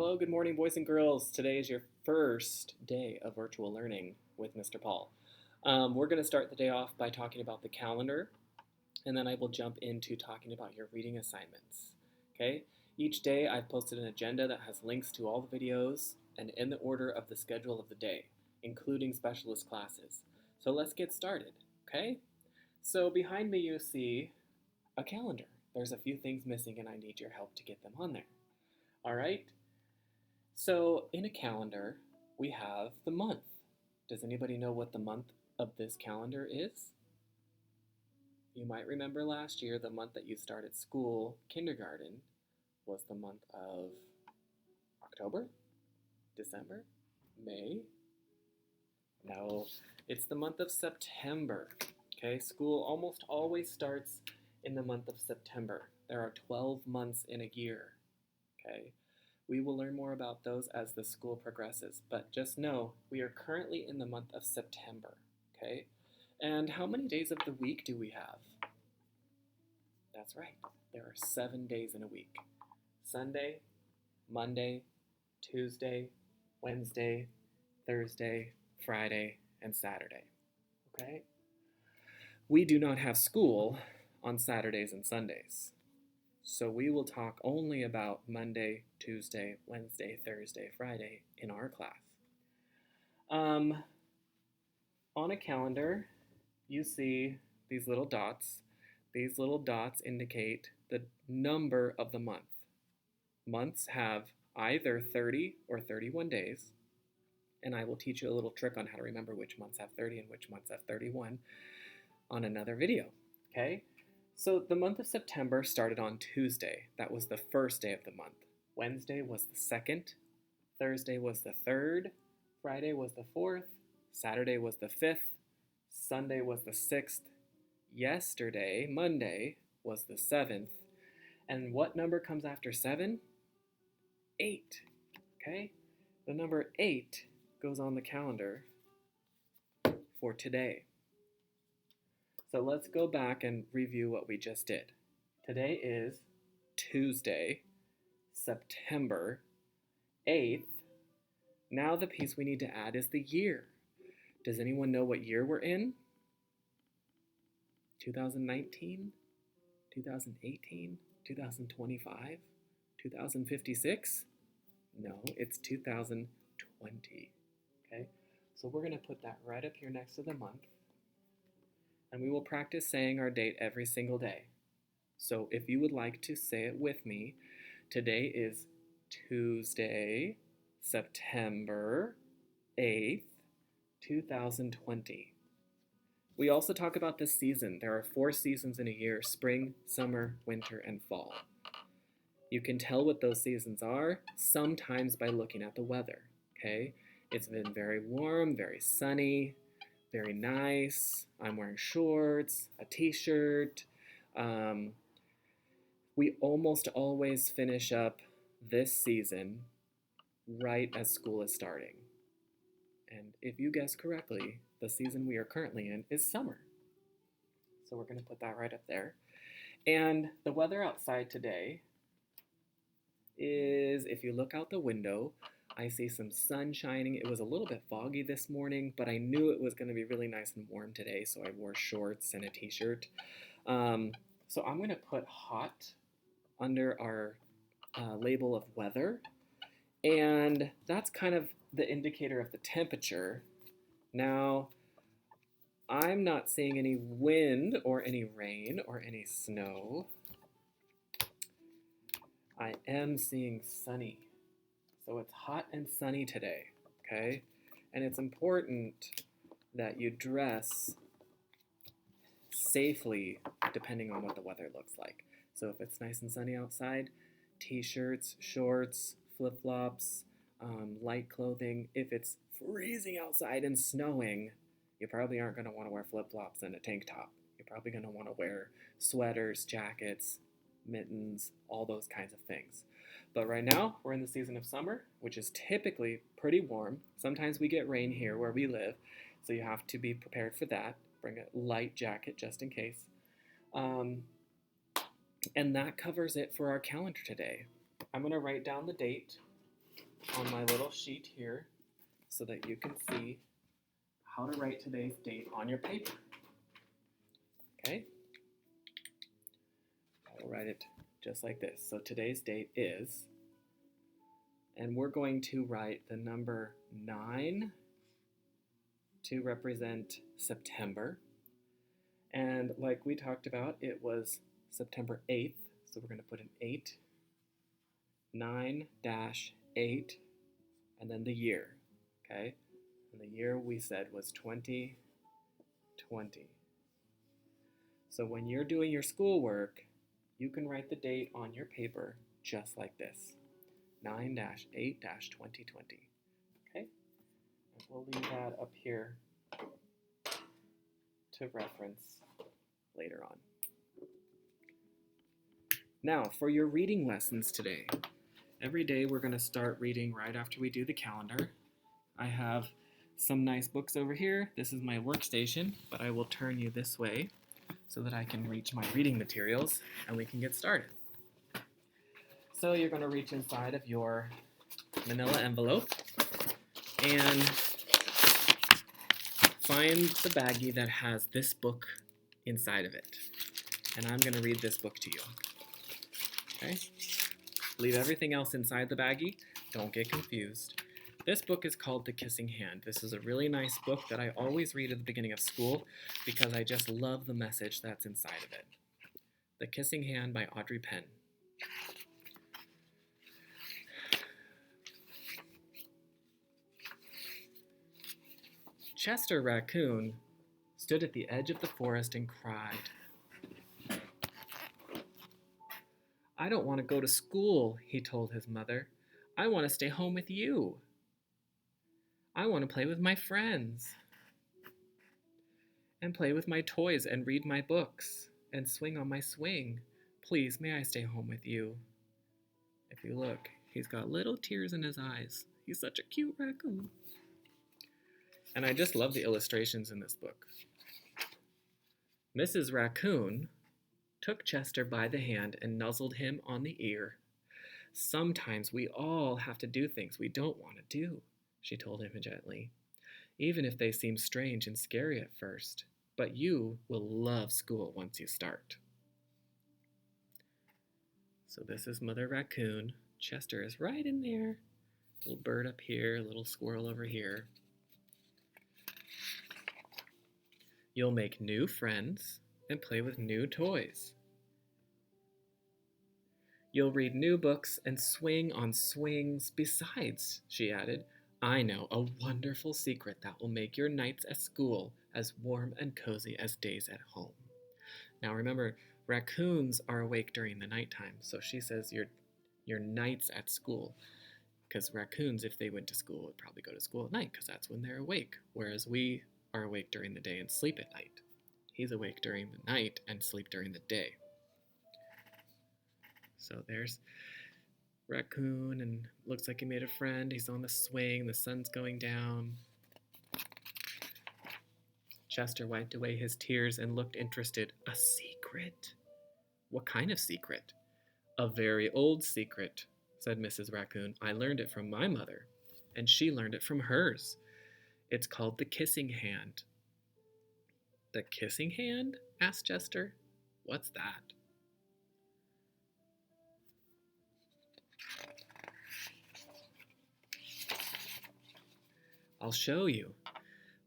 Hello, good morning, boys and girls. Today is your first day of virtual learning with Mr. Paul. We're going to start the day off by talking about the calendar, and then I will jump into talking about your reading assignments. Okay? Each day I've posted an agenda that has links to all the videos and in the order of the schedule of the day, including specialist classes. So let's get started, okay? So behind me you see a calendar. There's a few things missing and I need your help to get them on there. All right? So in a calendar, we have the month. Does anybody know what the month of this calendar is? You might remember last year, the month that you started school, kindergarten, was the month of October, December, May. No, it's the month of September. Okay, school almost always starts in the month of September. There are 12 months in a year. Okay, we will learn more about those as the school progresses, but just know we are currently in the month of September, okay? And how many days of the week do we have? That's right, there are 7 days in a week. Sunday, Monday, Tuesday, Wednesday, Thursday, Friday, and Saturday, okay? We do not have school on Saturdays and Sundays. So we will talk only about Monday, Tuesday, Wednesday, Thursday, Friday in our class. On a calendar, you see these little dots. These little dots indicate the number of the month. Months have either 30 or 31 days, and I will teach you a little trick on how to remember which months have 30 and which months have 31 on another video, okay? So the month of September started on Tuesday. That was the first day of the month. Wednesday was the second. Thursday was the third. Friday was the fourth. Saturday was the fifth. Sunday was the sixth. Yesterday, Monday, was the seventh. And what number comes after 7? 8. Okay? The number 8 goes on the calendar for today. So let's go back and review what we just did. Today is Tuesday, September 8th. Now the piece we need to add is the year. Does anyone know what year we're in? 2019? 2018? 2025? 2056? No, it's 2020. Okay, so we're going to put that right up here next to the month. And we will practice saying our date every single day. So if you would like to say it with me, today is Tuesday, September 8th, 2020. We also talk about this season. There are 4 seasons in a year: spring, summer, winter, and fall. You can tell what those seasons are sometimes by looking at the weather, okay? It's been very warm, very sunny, very nice. I'm wearing shorts, a t-shirt. We almost always finish up this season right as school is starting. And if you guess correctly, the season we are currently in is summer. So we're going to put that right up there. And the weather outside today is, if you look out the window, I see some sun shining. It was a little bit foggy this morning, but I knew it was going to be really nice and warm today, so I wore shorts and a t-shirt. So I'm going to put hot under our label of weather, and that's kind of the indicator of the temperature. Now, I'm not seeing any wind or any rain or any snow. I am seeing sunny. So it's hot and sunny today, okay? And it's important that you dress safely depending on what the weather looks like. So if it's nice and sunny outside, t-shirts, shorts, flip-flops, light clothing. If it's freezing outside and snowing, you probably aren't going to want to wear flip-flops and a tank top. You're probably going to want to wear sweaters, jackets, mittens, all those kinds of things. But right now, we're in the season of summer, which is typically pretty warm. Sometimes we get rain here where we live, so you have to be prepared for that. Bring a light jacket just in case. And that covers it for our calendar today. I'm going to write down the date on my little sheet here so that you can see how to write today's date on your paper. Okay? I will write it just like this. So today's date is, and we're going to write the number 9 to represent September. And like we talked about, it was September 8th, so we're going to put an 8, 9-8, and then the year, okay? And the year we said was 2020. So when you're doing your schoolwork, you can write the date on your paper just like this, 9-8-2020, okay? And we'll leave that up here to reference later on. Now, for your reading lessons today. Every day we're going to start reading right after we do the calendar. I have some nice books over here. This is my workstation, but I will turn you this way so that I can reach my reading materials and we can get started. So you're going to reach inside of your manila envelope and find the baggie that has this book inside of it. And I'm going to read this book to you. Okay? Leave everything else inside the baggie. Don't get confused. This book is called The Kissing Hand. This is a really nice book that I always read at the beginning of school because I just love the message that's inside of it. The Kissing Hand by Audrey Penn. Chester Raccoon stood at the edge of the forest and cried. I don't want to go to school, he told his mother. I want to stay home with you. I want to play with my friends and play with my toys and read my books and swing on my swing. Please, may I stay home with you? If you look, he's got little tears in his eyes. He's such a cute raccoon. And I just love the illustrations in this book. Mrs. Raccoon took Chester by the hand and nuzzled him on the ear. Sometimes we all have to do things we don't want to do, she told him gently, even if they seem strange and scary at first. But you will love school once you start. So this is Mother Raccoon. Chester is right in there. Little bird up here, little squirrel over here. You'll make new friends and play with new toys. You'll read new books and swing on swings. Besides, she added, I know a wonderful secret that will make your nights at school as warm and cozy as days at home. Now remember, raccoons are awake during the nighttime, so she says your nights at school, because raccoons, if they went to school, would probably go to school at night, because that's when they're awake, whereas we are awake during the day and sleep at night. He's awake during the night and sleep during the day. So there's Raccoon, and looks like he made a friend. He's on the swing, the sun's going down. Chester wiped away his tears and looked interested. A secret? What kind of secret? A very old secret, said Mrs. Raccoon. I learned it from my mother, and she learned it from hers. It's called the Kissing Hand. The Kissing Hand? Asked Chester. What's that? I'll show you.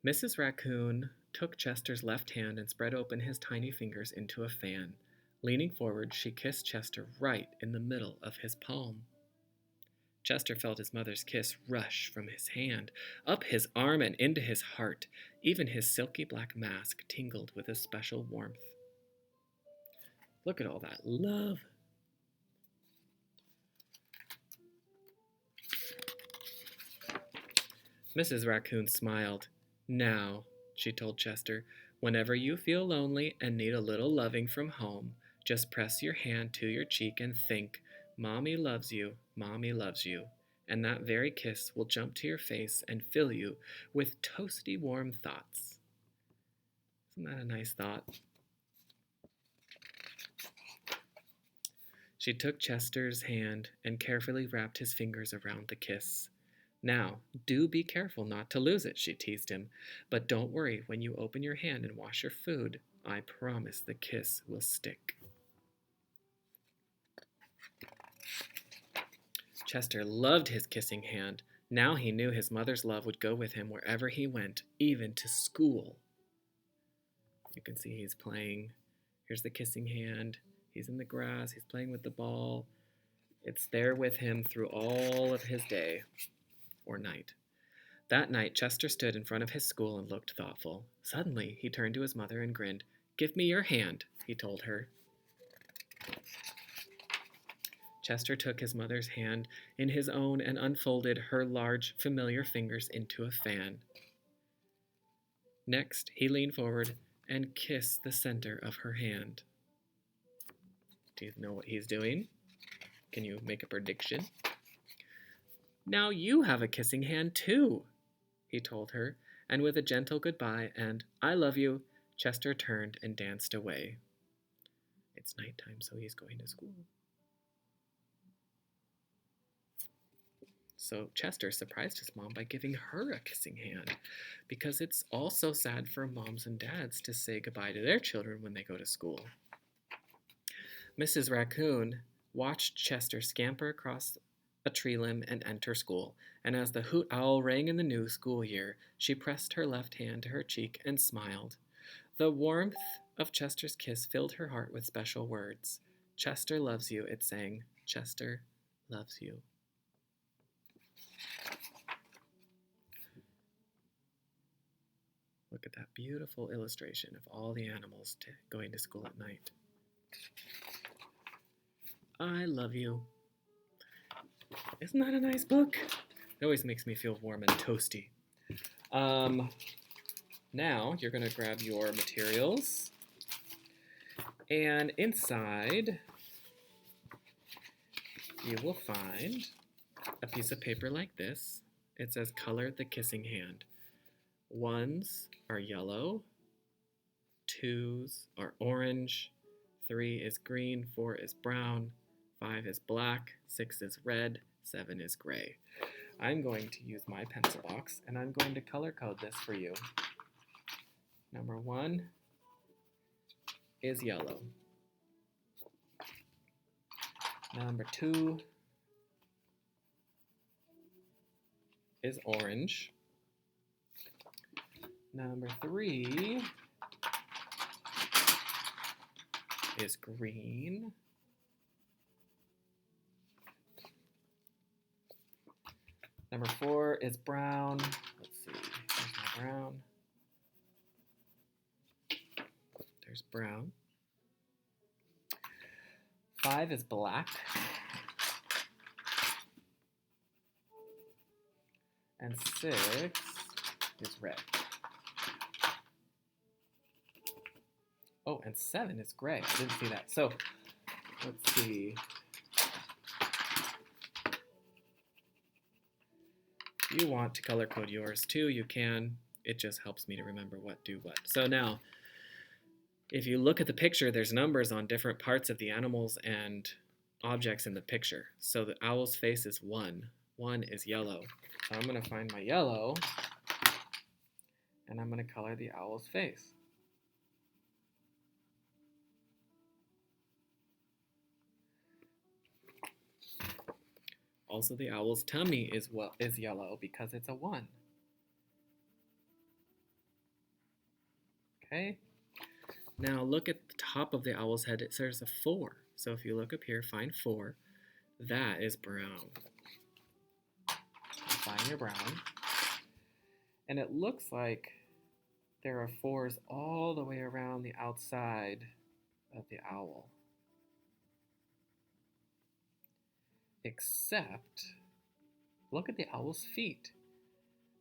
Mrs. Raccoon took Chester's left hand and spread open his tiny fingers into a fan. Leaning forward, she kissed Chester right in the middle of his palm. Chester felt his mother's kiss rush from his hand, up his arm and into his heart. Even his silky black mask tingled with a special warmth. Look at all that love. Mrs. Raccoon smiled. Now, she told Chester, whenever you feel lonely and need a little loving from home, just press your hand to your cheek and think, Mommy loves you, Mommy loves you. And that very kiss will jump to your face and fill you with toasty warm thoughts. Isn't that a nice thought? She took Chester's hand and carefully wrapped his fingers around the kiss. Now, do be careful not to lose it, she teased him. But don't worry when you open your hand and wash your food. I promise the kiss will stick. Chester loved his kissing hand. Now he knew his mother's love would go with him wherever he went, even to school. You can see he's playing. Here's the kissing hand. He's in the grass. He's playing with the ball. It's there with him through all of his day or night. That night, Chester stood in front of his school and looked thoughtful. Suddenly, he turned to his mother and grinned. "Give me your hand," he told her. Chester took his mother's hand in his own and unfolded her large, familiar fingers into a fan. Next, he leaned forward and kissed the center of her hand. Do you know what he's doing? Can you make a prediction? "Now you have a kissing hand too," he told her, and with a gentle goodbye and "I love you," Chester turned and danced away. It's nighttime, so he's going to school. So Chester surprised his mom by giving her a kissing hand, because it's also sad for moms and dads to say goodbye to their children when they go to school. Mrs. Raccoon watched Chester scamper across a tree limb and enter school, and as the hoot owl rang in the new school year, she pressed her left hand to her cheek and smiled. The warmth of Chester's kiss filled her heart with special words. "Chester loves you," it sang. "Chester loves you." Look at that beautiful illustration of all the animals going to school at night. I love you. Isn't that a nice book? It always makes me feel warm and toasty. Now you're going to grab your materials. And inside, you will find a piece of paper like this. It says, "Color the kissing hand." 1s are yellow, 2s are orange, 3 is green, 4 is brown, 5 is black, 6 is red, 7 is gray. I'm going to use my pencil box and I'm going to color code this for you. Number 1 is yellow. Number 2 is orange. Number 3 is green. Number 4 is brown. Let's see, there's my brown. There's brown. 5 is black. And 6 is red. Oh, and 7 is gray. I didn't see that. So, let's see. If you want to color code yours too, you can. It just helps me to remember what do what. So now, if you look at the picture, there's numbers on different parts of the animals and objects in the picture. So the owl's face is 1. 1 is yellow. So I'm going to find my yellow, and I'm going to color the owl's face. Also, the owl's tummy is yellow because it's a 1. Okay. Now look at the top of the owl's head. It says a 4. So if you look up here, find 4. That is brown. Find your brown. And it looks like there are 4s all the way around the outside of the owl. Except, look at the owl's feet.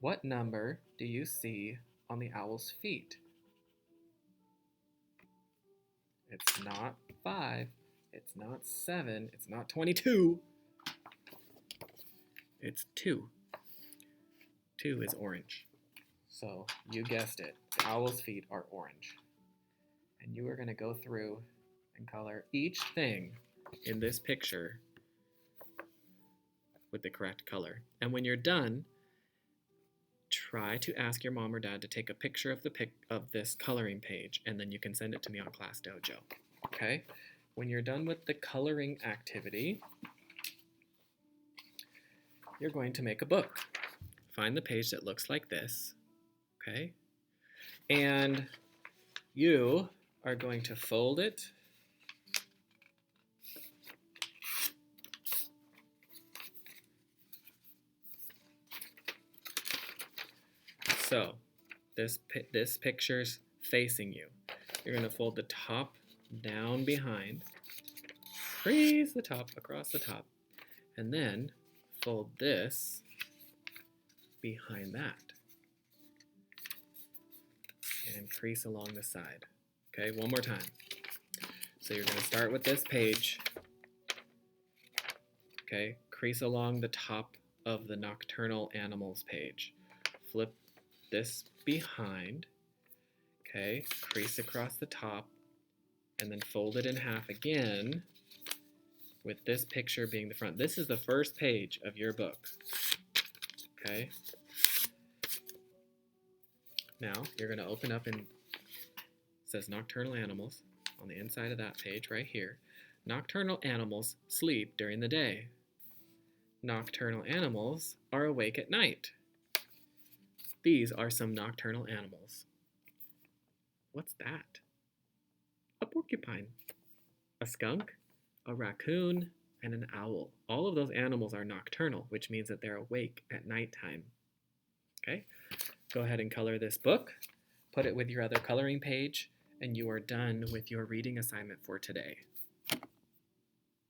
What number do you see on the owl's feet? It's not 5, it's not 7, it's not 22. It's 2. 2 is orange. So you guessed it, the owl's feet are orange. And you are going to go through and color each thing in this picture with the correct color. And when you're done, try to ask your mom or dad to take a picture of this coloring page, and then you can send it to me on Class Dojo. Okay? When you're done with the coloring activity, you're going to make a book. Find the page that looks like this. Okay? And you are going to fold it so this picture's facing you. You're going to fold the top down behind, crease the top across the top, and then fold this behind that and crease along the side. Okay, one more time. So you're going to start with this page. Okay, crease along the top of the Nocturnal Animals page. Flip this behind. Okay, crease across the top, and then fold it in half again with this picture being the front. This is the first page of your book. Okay. Now you're going to open up and it says Nocturnal Animals on the inside of that page right here. Nocturnal animals sleep during the day. Nocturnal animals are awake at night. These are some nocturnal animals. What's that? A porcupine, a skunk, a raccoon, and an owl. All of those animals are nocturnal, which means that they're awake at nighttime. Okay? Go ahead and color this book, put it with your other coloring page, and you are done with your reading assignment for today.